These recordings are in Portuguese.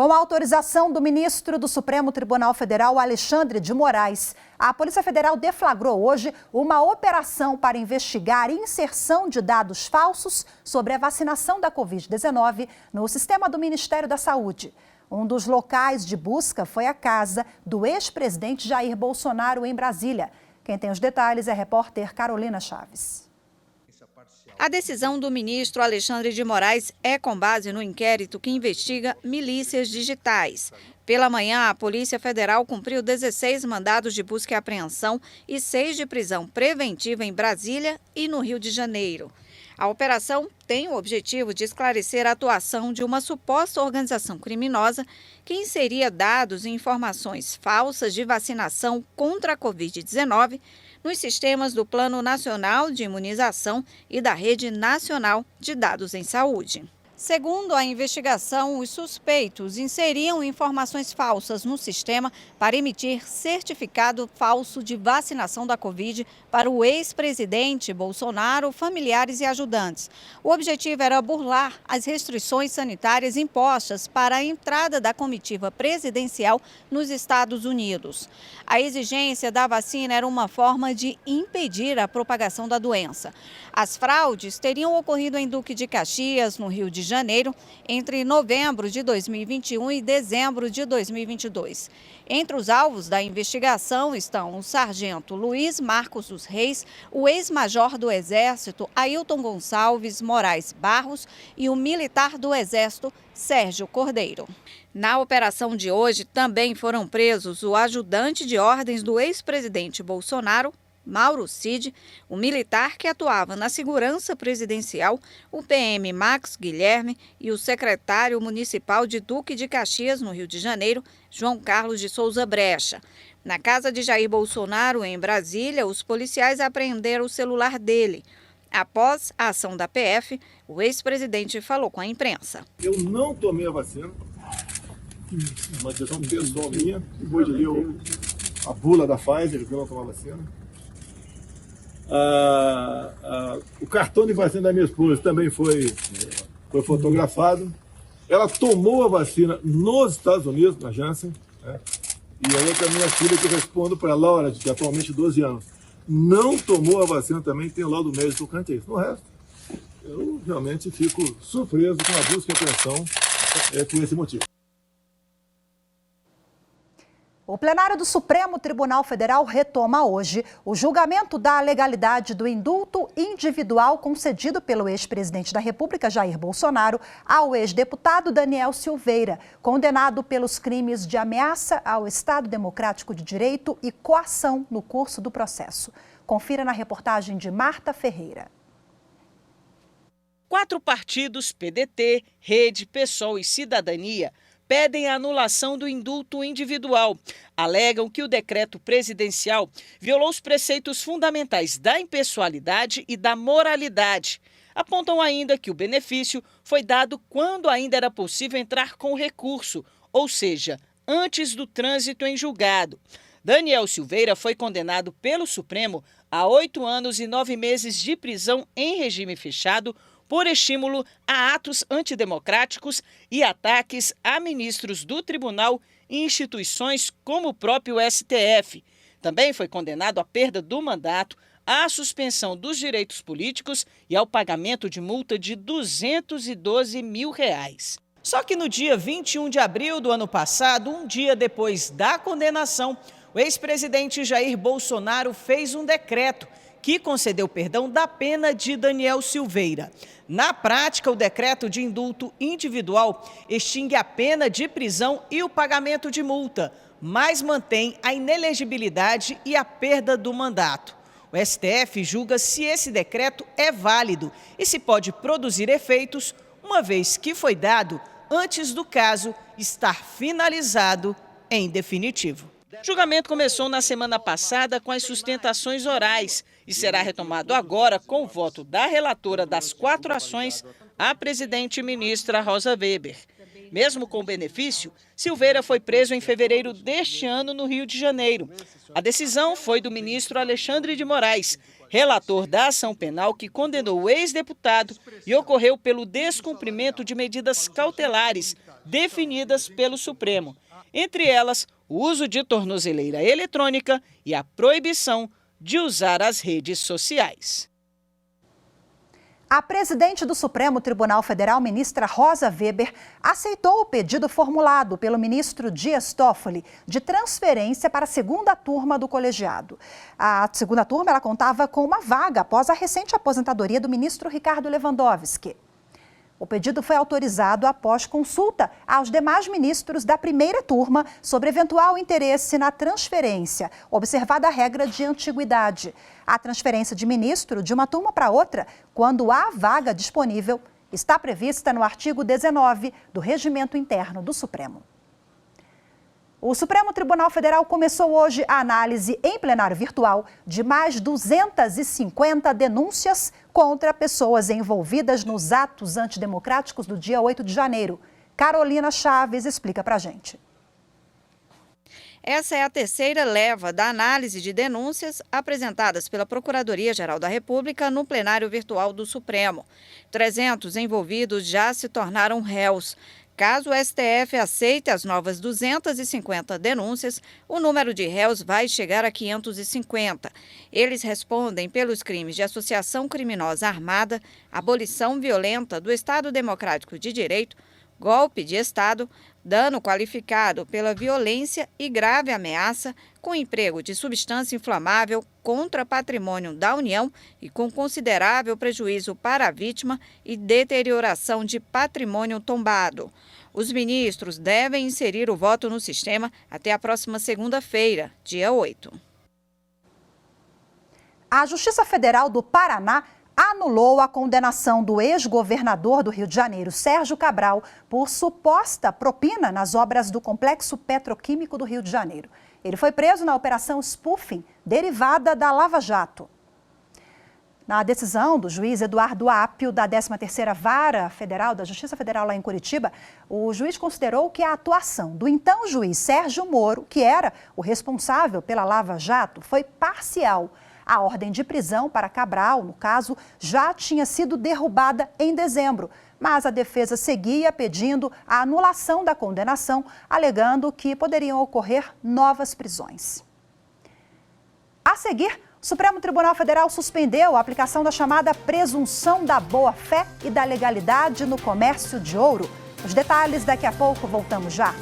Com a autorização do ministro do Supremo Tribunal Federal, Alexandre de Moraes, a Polícia Federal deflagrou hoje uma operação para investigar inserção de dados falsos sobre a vacinação da Covid-19 no sistema do Ministério da Saúde. Um dos locais de busca foi a casa do ex-presidente Jair Bolsonaro, em Brasília. Quem tem os detalhes é a repórter Carolina Chaves. A decisão do ministro Alexandre de Moraes é com base no inquérito que investiga milícias digitais. Pela manhã, a Polícia Federal cumpriu 16 mandados de busca e apreensão e 6 de prisão preventiva em Brasília e no Rio de Janeiro. A operação tem o objetivo de esclarecer a atuação de uma suposta organização criminosa que inseria dados e informações falsas de vacinação contra a Covid-19 nos sistemas do Plano Nacional de Imunização e da Rede Nacional de Dados em Saúde. Segundo a investigação, os suspeitos inseriam informações falsas no sistema para emitir certificado falso de vacinação da Covid para o ex-presidente Bolsonaro, familiares e ajudantes. O objetivo era burlar as restrições sanitárias impostas para a entrada da comitiva presidencial nos Estados Unidos. A exigência da vacina era uma forma de impedir a propagação da doença. As fraudes teriam ocorrido em Duque de Caxias, no Rio de Janeiro, entre novembro de 2021 e dezembro de 2022. Entre os alvos da investigação estão o sargento Luiz Marcos dos Reis, o ex-major do Exército Ailton Gonçalves Moraes Barros e o militar do Exército Sérgio Cordeiro. Na operação de hoje também foram presos o ajudante de ordens do ex-presidente Bolsonaro, Mauro Cid, o militar que atuava na segurança presidencial, o PM Max Guilherme e o secretário municipal de Duque de Caxias, no Rio de Janeiro, João Carlos de Souza Brecha. Na casa de Jair Bolsonaro, em Brasília, os policiais apreenderam o celular dele. Após a ação da PF, o ex-presidente falou com a imprensa. Eu não tomei a vacina, uma decisão pessoal minha, depois de ler a bula da Pfizer, que eu não tomei a vacina. O cartão de vacina da minha esposa também foi fotografado. Ela tomou a vacina nos Estados Unidos, na Janssen, né? E a outra minha filha, que eu respondo para a Laura, de atualmente 12 anos, não tomou a vacina também, tem laudo médico tocante a isso. No resto, eu realmente fico surpreso com a busca e apreensão por esse motivo. O plenário do Supremo Tribunal Federal retoma hoje o julgamento da legalidade do indulto individual concedido pelo ex-presidente da República, Jair Bolsonaro, ao ex-deputado Daniel Silveira, condenado pelos crimes de ameaça ao Estado Democrático de Direito e coação no curso do processo. Confira na reportagem de Marta Ferreira. 4 partidos, PDT, Rede, PSOL e Cidadania, pedem a anulação do indulto individual. Alegam que o decreto presidencial violou os preceitos fundamentais da impessoalidade e da moralidade. Apontam ainda que o benefício foi dado quando ainda era possível entrar com recurso, ou seja, antes do trânsito em julgado. Daniel Silveira foi condenado pelo Supremo a 8 anos e 9 meses de prisão em regime fechado por estímulo a atos antidemocráticos e ataques a ministros do tribunal e instituições como o próprio STF. Também foi condenado à perda do mandato, à suspensão dos direitos políticos e ao pagamento de multa de R$ 212 mil. Só que no dia 21 de abril do ano passado, um dia depois da condenação, o ex-presidente Jair Bolsonaro fez um decreto que concedeu perdão da pena de Daniel Silveira. Na prática, o decreto de indulto individual extingue a pena de prisão e o pagamento de multa, mas mantém a inelegibilidade e a perda do mandato. O STF julga se esse decreto é válido e se pode produzir efeitos, uma vez que foi dado antes do caso estar finalizado em definitivo. O julgamento começou na semana passada com as sustentações orais e será retomado agora com o voto da relatora das 4 ações, a presidente ministra Rosa Weber. Mesmo com benefício, Silveira foi preso em fevereiro deste ano no Rio de Janeiro. A decisão foi do ministro Alexandre de Moraes, relator da ação penal que condenou o ex-deputado e ocorreu pelo descumprimento de medidas cautelares definidas pelo Supremo. Entre elas, o uso de tornozeleira eletrônica e a proibição de usar as redes sociais. A presidente do Supremo Tribunal Federal, ministra Rosa Weber, aceitou o pedido formulado pelo ministro Dias Toffoli de transferência para a segunda turma do colegiado. A segunda turma ela contava com uma vaga após a recente aposentadoria do ministro Ricardo Lewandowski. O pedido foi autorizado após consulta aos demais ministros da primeira turma sobre eventual interesse na transferência, observada a regra de antiguidade. A transferência de ministro de uma turma para outra, quando há vaga disponível, está prevista no artigo 19 do Regimento Interno do Supremo. O Supremo Tribunal Federal começou hoje a análise em plenário virtual de mais 250 denúncias contra pessoas envolvidas nos atos antidemocráticos do dia 8 de janeiro. Carolina Chaves explica pra gente. Essa é a terceira leva da análise de denúncias apresentadas pela Procuradoria-Geral da República no plenário virtual do Supremo. 300 envolvidos já se tornaram réus. Caso o STF aceite as novas 250 denúncias, o número de réus vai chegar a 550. Eles respondem pelos crimes de associação criminosa armada, abolição violenta do Estado Democrático de Direito, golpe de Estado, dano qualificado pela violência e grave ameaça, com emprego de substância inflamável contra patrimônio da União e com considerável prejuízo para a vítima e deterioração de patrimônio tombado. Os ministros devem inserir o voto no sistema até a próxima segunda-feira, dia 8. A Justiça Federal do Paraná anulou a condenação do ex-governador do Rio de Janeiro, Sérgio Cabral, por suposta propina nas obras do Complexo Petroquímico do Rio de Janeiro. Ele foi preso na Operação Spoofing, derivada da Lava Jato. Na decisão do juiz Eduardo Apio, da 13ª Vara Federal da Justiça Federal lá em Curitiba, o juiz considerou que a atuação do então juiz Sérgio Moro, que era o responsável pela Lava Jato, foi parcial. A ordem de prisão para Cabral, no caso, já tinha sido derrubada em dezembro, mas a defesa seguia pedindo a anulação da condenação, alegando que poderiam ocorrer novas prisões. A seguir, o Supremo Tribunal Federal suspendeu a aplicação da chamada presunção da boa-fé e da legalidade no comércio de ouro. Os detalhes daqui a pouco, voltamos já.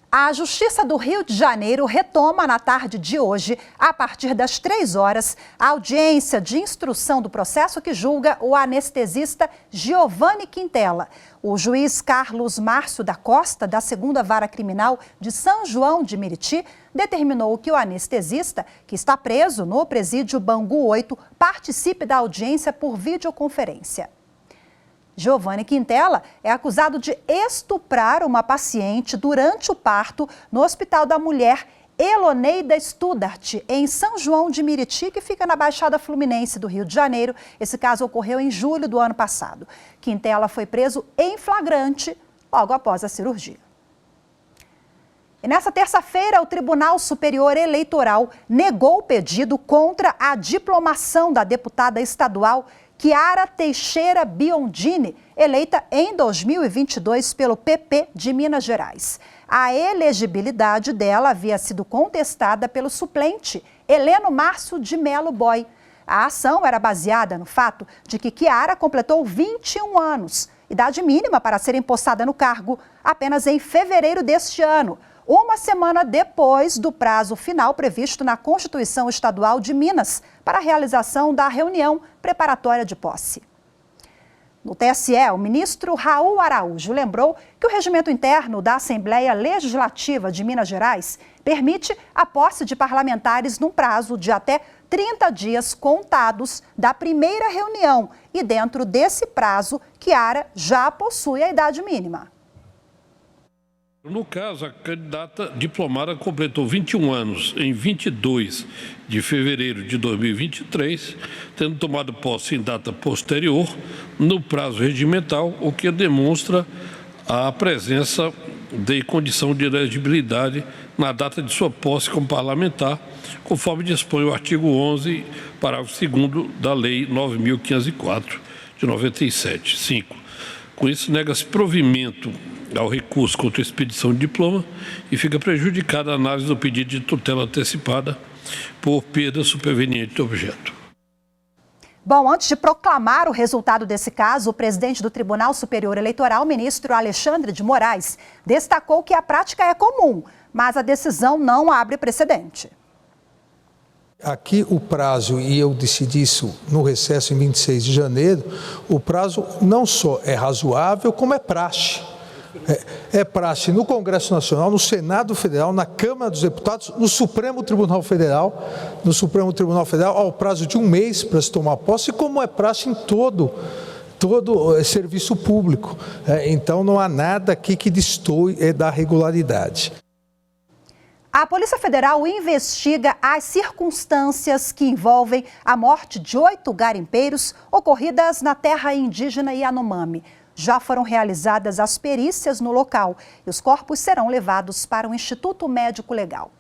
A Justiça do Rio de Janeiro retoma na tarde de hoje, a partir das 3 horas, a audiência de instrução do processo que julga o anestesista Giovanni Quintela. O juiz Carlos Márcio da Costa, da 2ª Vara Criminal de São João de Meriti, determinou que o anestesista, que está preso no presídio Bangu 8, participe da audiência por videoconferência. Giovanni Quintela é acusado de estuprar uma paciente durante o parto no Hospital da Mulher Eloneida Studart, em São João de Meriti, que fica na Baixada Fluminense do Rio de Janeiro. Esse caso ocorreu em julho do ano passado. Quintela foi preso em flagrante logo após a cirurgia. E nessa terça-feira, o Tribunal Superior Eleitoral negou o pedido contra a diplomação da deputada estadual Chiara Teixeira Biondini, eleita em 2022 pelo PP de Minas Gerais. A elegibilidade dela havia sido contestada pelo suplente Heleno Márcio de Melo Boy. A ação era baseada no fato de que Chiara completou 21 anos, idade mínima para ser empossada no cargo, apenas em fevereiro deste ano, uma semana depois do prazo final previsto na Constituição Estadual de Minas para a realização da reunião preparatória de posse. No TSE, o ministro Raul Araújo lembrou que o regimento interno da Assembleia Legislativa de Minas Gerais permite a posse de parlamentares num prazo de até 30 dias contados da primeira reunião e dentro desse prazo, Chiara já possui a idade mínima. No caso, a candidata diplomada completou 21 anos em 22 de fevereiro de 2023, tendo tomado posse em data posterior, no prazo regimental, o que demonstra a presença dê condição de elegibilidade na data de sua posse como parlamentar, conforme dispõe o artigo 11, parágrafo 2º da Lei 9.504, de 97. 5. Com isso, nega-se provimento ao recurso contra a expedição de diploma e fica prejudicada a análise do pedido de tutela antecipada por perda superveniente do objeto. Bom, antes de proclamar o resultado desse caso, o presidente do Tribunal Superior Eleitoral, ministro Alexandre de Moraes, destacou que a prática é comum, mas a decisão não abre precedente. Aqui o prazo, e eu decidi isso no recesso em 26 de janeiro, o prazo não só é razoável, como é praxe. É praxe no Congresso Nacional, no Senado Federal, na Câmara dos Deputados, no Supremo Tribunal Federal, ao prazo de 1 mês para se tomar posse, como é praxe em todo serviço público. Então não há nada aqui que destoe da regularidade. A Polícia Federal investiga as circunstâncias que envolvem a morte de 8 garimpeiros ocorridas na terra indígena Yanomami. Já foram realizadas as perícias no local e os corpos serão levados para o Instituto Médico Legal.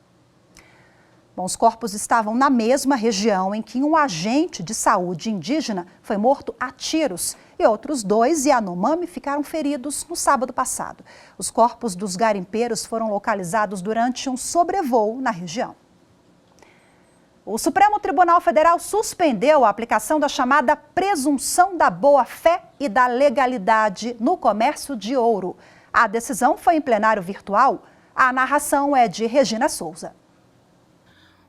Bom, os corpos estavam na mesma região em que um agente de saúde indígena foi morto a tiros e outros 2 Yanomami ficaram feridos no sábado passado. Os corpos dos garimpeiros foram localizados durante um sobrevoo na região. O Supremo Tribunal Federal suspendeu a aplicação da chamada presunção da boa-fé e da legalidade no comércio de ouro. A decisão foi em plenário virtual. A narração é de Regina Souza.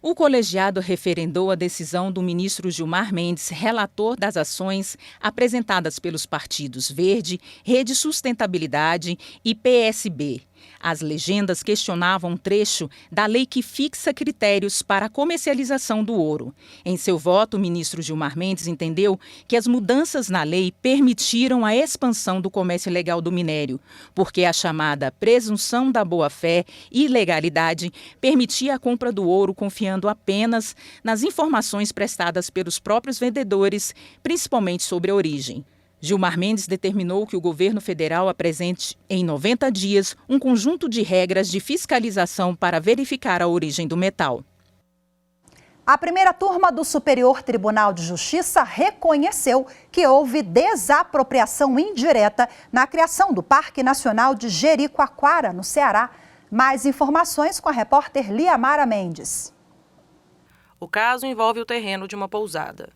O colegiado referendou a decisão do ministro Gilmar Mendes, relator das ações apresentadas pelos partidos Verde, Rede Sustentabilidade e PSB. As legendas questionavam um trecho da lei que fixa critérios para a comercialização do ouro. Em seu voto, o ministro Gilmar Mendes entendeu que as mudanças na lei permitiram a expansão do comércio ilegal do minério, porque a chamada presunção da boa-fé e legalidade permitia a compra do ouro confiando apenas nas informações prestadas pelos próprios vendedores, principalmente sobre a origem. Gilmar Mendes determinou que o governo federal apresente, em 90 dias, um conjunto de regras de fiscalização para verificar a origem do metal. A primeira turma do Superior Tribunal de Justiça reconheceu que houve desapropriação indireta na criação do Parque Nacional de Jericoacoara, no Ceará. Mais informações com a repórter Liamara Mendes. O caso envolve o terreno de uma pousada.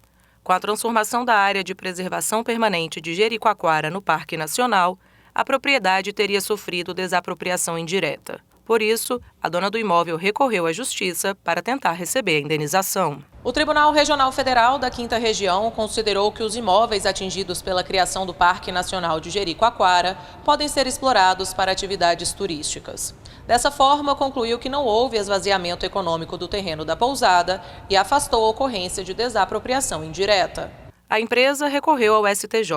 Com a transformação da área de preservação permanente de Jericoacoara no Parque Nacional, a propriedade teria sofrido desapropriação indireta. Por isso, a dona do imóvel recorreu à Justiça para tentar receber a indenização. O Tribunal Regional Federal da 5ª Região considerou que os imóveis atingidos pela criação do Parque Nacional de Jericoacoara podem ser explorados para atividades turísticas. Dessa forma, concluiu que não houve esvaziamento econômico do terreno da pousada e afastou a ocorrência de desapropriação indireta. A empresa recorreu ao STJ.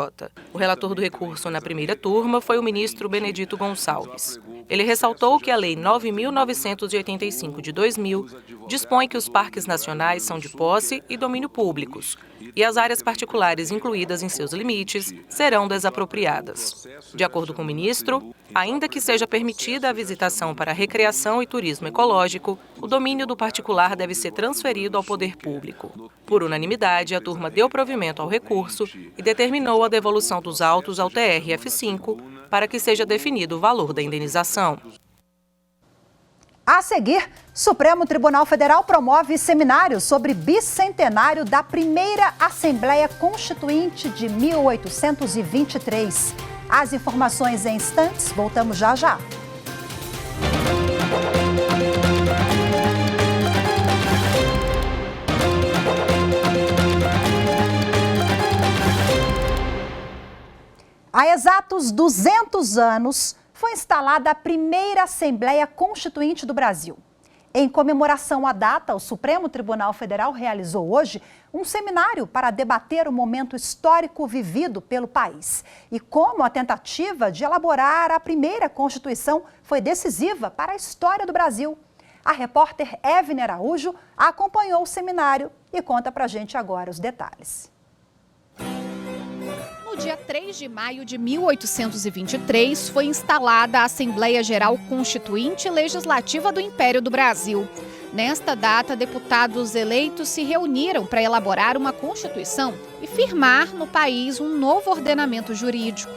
O relator do recurso na primeira turma foi o ministro Benedito Gonçalves. Ele ressaltou que a Lei 9.985 de 2000 dispõe que os parques nacionais são de posse e domínio públicos, e as áreas particulares incluídas em seus limites serão desapropriadas. De acordo com o ministro, ainda que seja permitida a visitação para recreação e turismo ecológico, o domínio do particular deve ser transferido ao poder público. Por unanimidade, a turma deu provimento ao recurso e determinou a devolução dos autos ao TRF5 para que seja definido o valor da indenização. A seguir, Supremo Tribunal Federal promove seminário sobre bicentenário da primeira Assembleia Constituinte de 1823. As informações em instantes, voltamos já já. Há exatos 200 anos, foi instalada a primeira Assembleia Constituinte do Brasil. Em comemoração à data, o Supremo Tribunal Federal realizou hoje um seminário para debater o momento histórico vivido pelo país e como a tentativa de elaborar a primeira Constituição foi decisiva para a história do Brasil. A repórter Evne Araújo acompanhou o seminário e conta pra gente agora os detalhes. No No dia 3 de maio de 1823, foi instalada a Assembleia Geral Constituinte e Legislativa do Império do Brasil. Nesta data, deputados eleitos se reuniram para elaborar uma Constituição e firmar no país um novo ordenamento jurídico.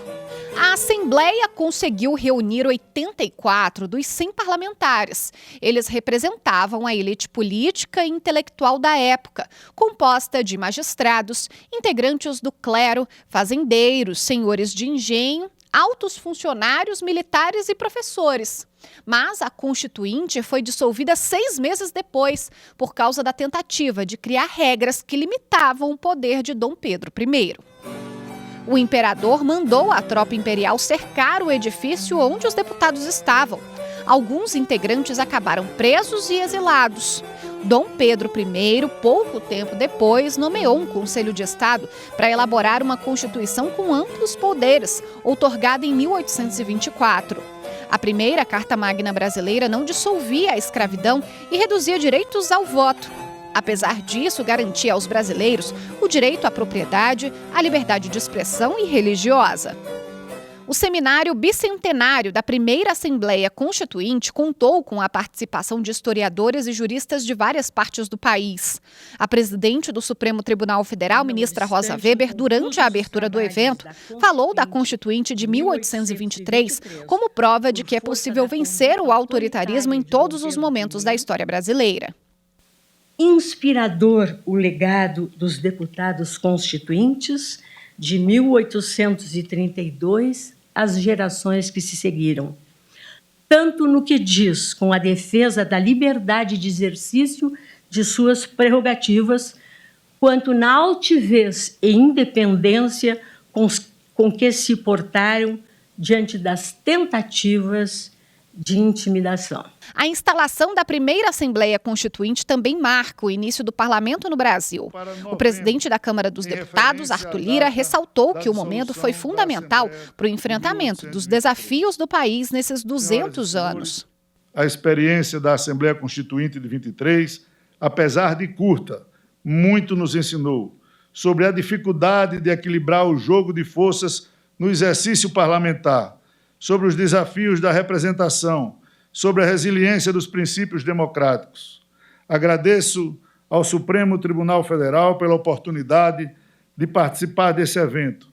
A Assembleia conseguiu reunir 84 dos 100 parlamentares. Eles representavam a elite política e intelectual da época, composta de magistrados, integrantes do clero, fazendeiros, senhores de engenho, altos funcionários militares e professores. Mas a Constituinte foi dissolvida 6 meses depois, por causa da tentativa de criar regras que limitavam o poder de Dom Pedro I. O imperador mandou a tropa imperial cercar o edifício onde os deputados estavam. Alguns integrantes acabaram presos e exilados. Dom Pedro I, pouco tempo depois, nomeou um Conselho de Estado para elaborar uma Constituição com amplos poderes, outorgada em 1824. A primeira Carta Magna brasileira não dissolvia a escravidão e reduzia direitos ao voto. Apesar disso, garantia aos brasileiros o direito à propriedade, à liberdade de expressão e religiosa. O seminário bicentenário da primeira Assembleia Constituinte contou com a participação de historiadores e juristas de várias partes do país. A presidente do Supremo Tribunal Federal, ministra Rosa Weber, durante a abertura do evento, falou da Constituinte de 1823 como prova de que é possível vencer o autoritarismo em todos os momentos da história brasileira. Inspirador o legado dos deputados constituintes de 1832 às gerações que se seguiram, tanto no que diz com a defesa da liberdade de exercício de suas prerrogativas, quanto na altivez e independência com que se portaram diante das tentativas de intimidação. A instalação da primeira Assembleia Constituinte também marca o início do parlamento no Brasil. O presidente da Câmara dos Deputados, Arthur Lira, ressaltou que o momento foi fundamental para o enfrentamento dos desafios do país nesses 200 anos. A experiência da Assembleia Constituinte de 23, apesar de curta, muito nos ensinou sobre a dificuldade de equilibrar o jogo de forças no exercício parlamentar, sobre os desafios da representação, sobre a resiliência dos princípios democráticos. Agradeço ao Supremo Tribunal Federal pela oportunidade de participar desse evento,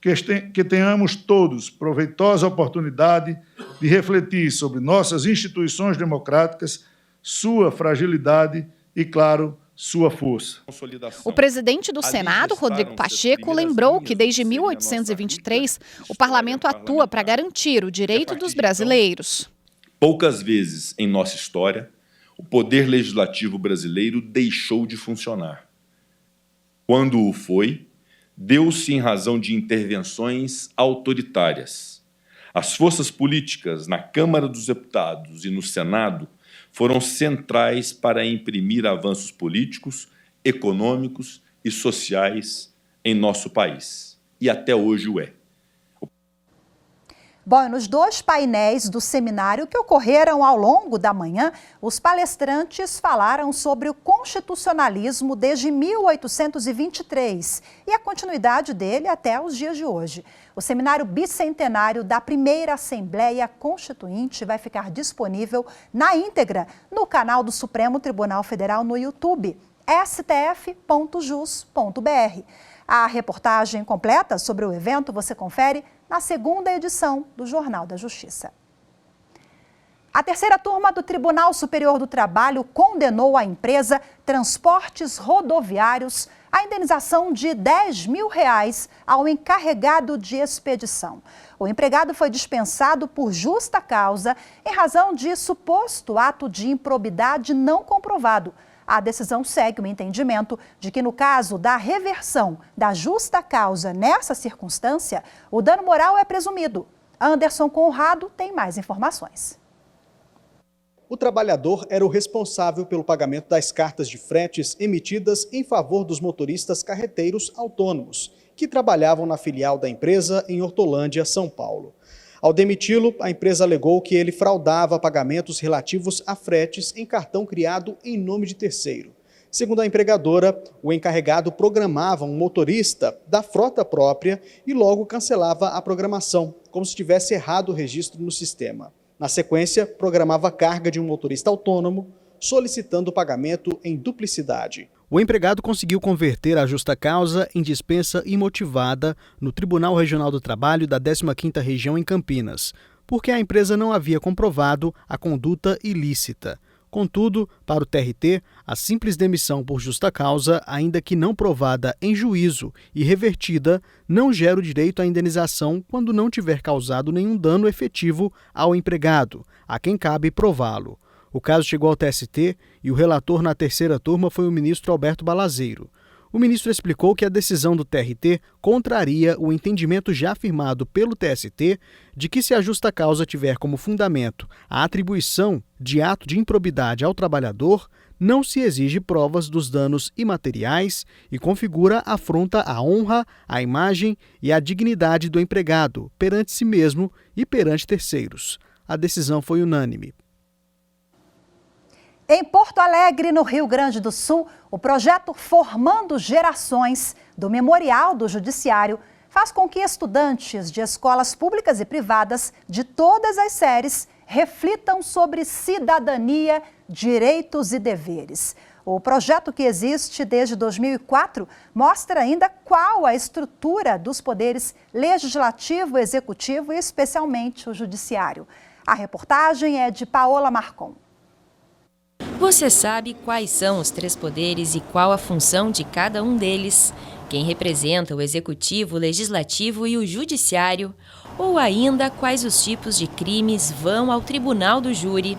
que tenhamos todos proveitosa oportunidade de refletir sobre nossas instituições democráticas, sua fragilidade e, claro, sua força. O presidente do Senado, Rodrigo Pacheco, lembrou que desde 1823 o parlamento atua para garantir o direito dos brasileiros. Poucas vezes em nossa história o poder legislativo brasileiro deixou de funcionar. Quando o foi, deu-se em razão de intervenções autoritárias. As forças políticas na Câmara dos Deputados e no Senado foram centrais para imprimir avanços políticos, econômicos e sociais em nosso país. E até hoje o é. Bom, nos 2 painéis do seminário que ocorreram ao longo da manhã, os palestrantes falaram sobre o constitucionalismo desde 1823 e a continuidade dele até os dias de hoje. O seminário bicentenário da primeira Assembleia Constituinte vai ficar disponível na íntegra no canal do Supremo Tribunal Federal no YouTube, stf.jus.br. A reportagem completa sobre o evento você confere na 2ª edição do Jornal da Justiça. A 3ª turma do Tribunal Superior do Trabalho condenou a empresa Transportes Rodoviários à indenização de R$10 mil ao encarregado de expedição. O empregado foi dispensado por justa causa em razão de suposto ato de improbidade não comprovado. A decisão segue o entendimento de que, no caso da reversão da justa causa nessa circunstância, o dano moral é presumido. Anderson Conrado tem mais informações. O trabalhador era o responsável pelo pagamento das cartas de fretes emitidas em favor dos motoristas carreteiros autônomos, que trabalhavam na filial da empresa em Hortolândia, São Paulo. Ao demiti-lo, a empresa alegou que ele fraudava pagamentos relativos a fretes em cartão criado em nome de terceiro. Segundo a empregadora, o encarregado programava um motorista da frota própria e logo cancelava a programação, como se tivesse errado o registro no sistema. Na sequência, programava a carga de um motorista autônomo, solicitando o pagamento em duplicidade. O empregado conseguiu converter a justa causa em dispensa imotivada no Tribunal Regional do Trabalho da 15ª Região em Campinas, porque a empresa não havia comprovado a conduta ilícita. Contudo, para o TRT, a simples demissão por justa causa, ainda que não provada em juízo e revertida, não gera o direito à indenização quando não tiver causado nenhum dano efetivo ao empregado, a quem cabe prová-lo. O caso chegou ao TST e o relator na terceira turma foi o ministro Alberto Balazeiro. O ministro explicou que a decisão do TRT contraria o entendimento já afirmado pelo TST de que, se a justa causa tiver como fundamento a atribuição de ato de improbidade ao trabalhador, não se exige provas dos danos imateriais e configura afronta à honra, à imagem e à dignidade do empregado perante si mesmo e perante terceiros. A decisão foi unânime. Em Porto Alegre, no Rio Grande do Sul, o projeto Formando Gerações do Memorial do Judiciário faz com que estudantes de escolas públicas e privadas de todas as séries reflitam sobre cidadania, direitos e deveres. O projeto, que existe desde 2004, mostra ainda qual a estrutura dos poderes legislativo, executivo e especialmente o judiciário. A reportagem é de Paola Marcon. Você sabe quais são os três poderes e qual a função de cada um deles? Quem representa o executivo, o legislativo e o judiciário? Ou ainda quais os tipos de crimes vão ao tribunal do júri?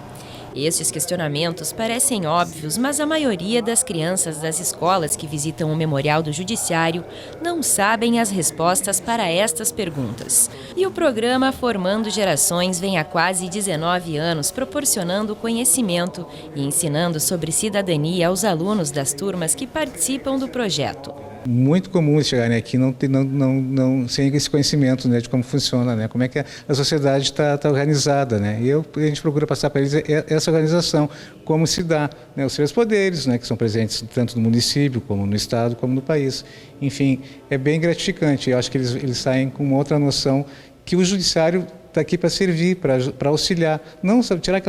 Estes questionamentos parecem óbvios, mas a maioria das crianças das escolas que visitam o Memorial do Judiciário não sabem as respostas para estas perguntas. E o programa Formando Gerações vem há quase 19 anos proporcionando conhecimento e ensinando sobre cidadania aos alunos das turmas que participam do projeto. Muito comum chegarem aqui sem esse conhecimento, né, de como funciona, né, como é que a sociedade está organizada, né, e a gente procura passar para eles essa organização, como se dá, né, os três poderes, né, que são presentes tanto no município, como no estado, como no país. Enfim, é bem gratificante. Eu acho que eles saem com uma outra noção que o judiciário está aqui para servir, para auxiliar, não tirar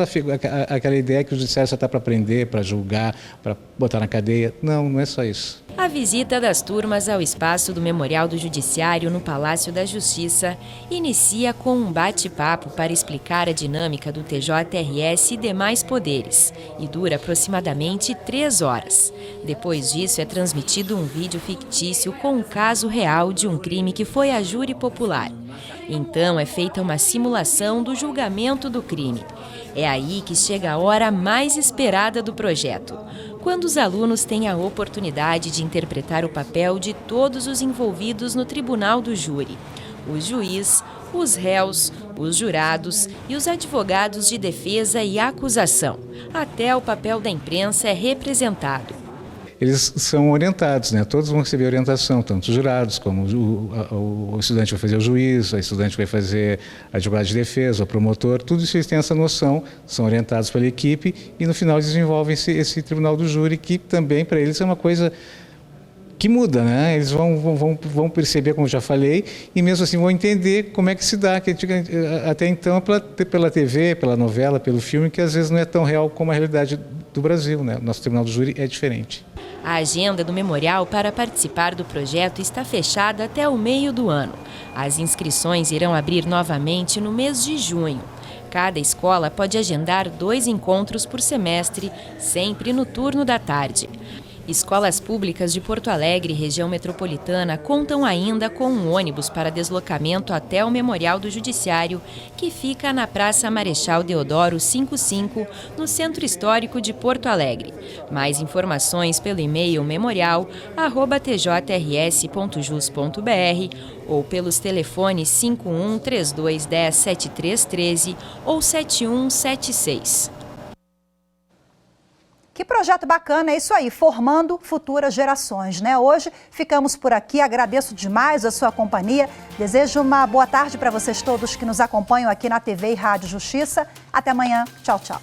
aquela ideia que o judiciário só está para prender, para julgar, para botar na cadeia. Não é só isso. A visita das turmas ao espaço do Memorial do Judiciário no Palácio da Justiça inicia com um bate-papo para explicar a dinâmica do TJRS e demais poderes, e dura aproximadamente 3 horas. Depois disso, é transmitido um vídeo fictício com um caso real de um crime que foi a júri popular. Então, é feita uma simulação do julgamento do crime. É aí que chega a hora mais esperada do projeto, quando os alunos têm a oportunidade de interpretar o papel de todos os envolvidos no tribunal do júri: o juiz, os réus, os jurados e os advogados de defesa e acusação. Até o papel da imprensa é representado. Eles são orientados, né? Todos vão receber orientação, tanto os jurados como o estudante vai fazer o juiz, a estudante vai fazer advogado de defesa, o promotor, tudo isso eles têm essa noção, são orientados pela equipe e no final desenvolvem esse tribunal do júri, que também para eles é uma coisa que muda, né? Eles vão perceber, como eu já falei, e mesmo assim vão entender como é que se dá, que até então pela TV, pela novela, pelo filme, que às vezes não é tão real como a realidade do Brasil, né? Nosso tribunal do júri é diferente. A agenda do Memorial para participar do projeto está fechada até o meio do ano. As inscrições irão abrir novamente no mês de junho. Cada escola pode agendar 2 encontros por semestre, sempre no turno da tarde. Escolas públicas de Porto Alegre e região metropolitana contam ainda com um ônibus para deslocamento até o Memorial do Judiciário, que fica na Praça Marechal Deodoro 55, no Centro Histórico de Porto Alegre. Mais informações pelo e-mail memorial@tjrs.jus.br ou pelos telefones 51 3210 7313 ou 7176. Que projeto bacana, é isso aí, formando futuras gerações, né? Hoje ficamos por aqui, agradeço demais a sua companhia, desejo uma boa tarde para vocês todos que nos acompanham aqui na TV e Rádio Justiça. Até amanhã, tchau, tchau.